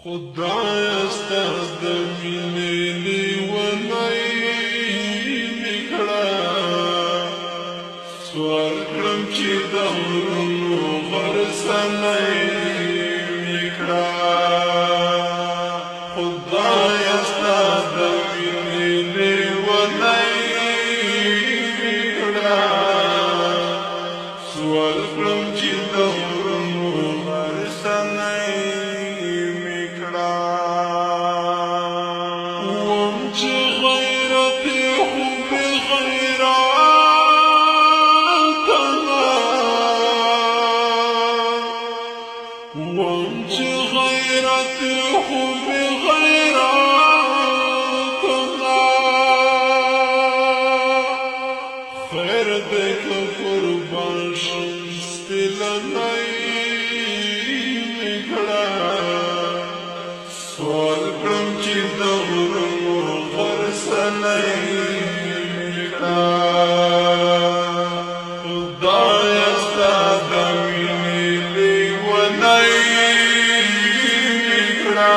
خدای ستا د مینې لیونی مې کړه، سوال کړم چې د غرونو غرڅنی مې کړه. خدای ستا د مینې لیونی مې کړه، سوال کړم چې د غرونو غرڅنی سوال کړم چې د غرونو غرڅنی مې کړه. خدایه ستا د مینې لیونی مې کړه،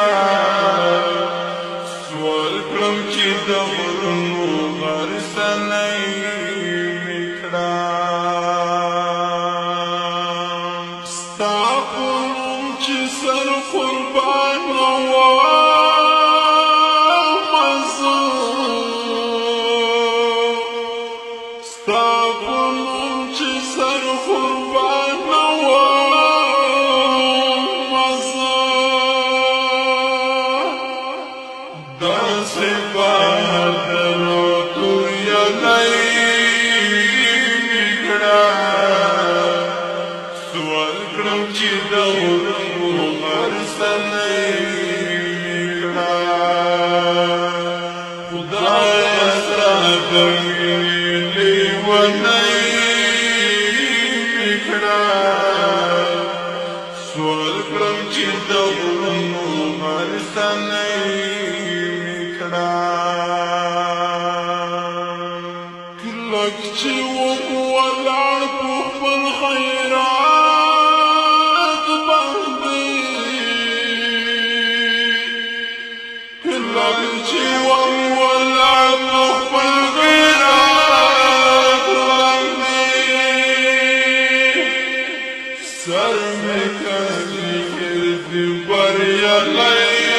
سوال کړم چې د غرونو غرڅنی مې کړه. ستا په نوم چې سر قربان سوال کړم چې د غرونو غرڅنی مې کړه. خدایه ستا د مینې لیونی مې کړه، سوال کړم چې د غرونو غرڅنی مې کړه. کلک چې وم ولاړ په خپل خیرات باندې، کلک چې وم ولاړ په خپل خیرات باندې، سر مې کړی ګرځي بریالی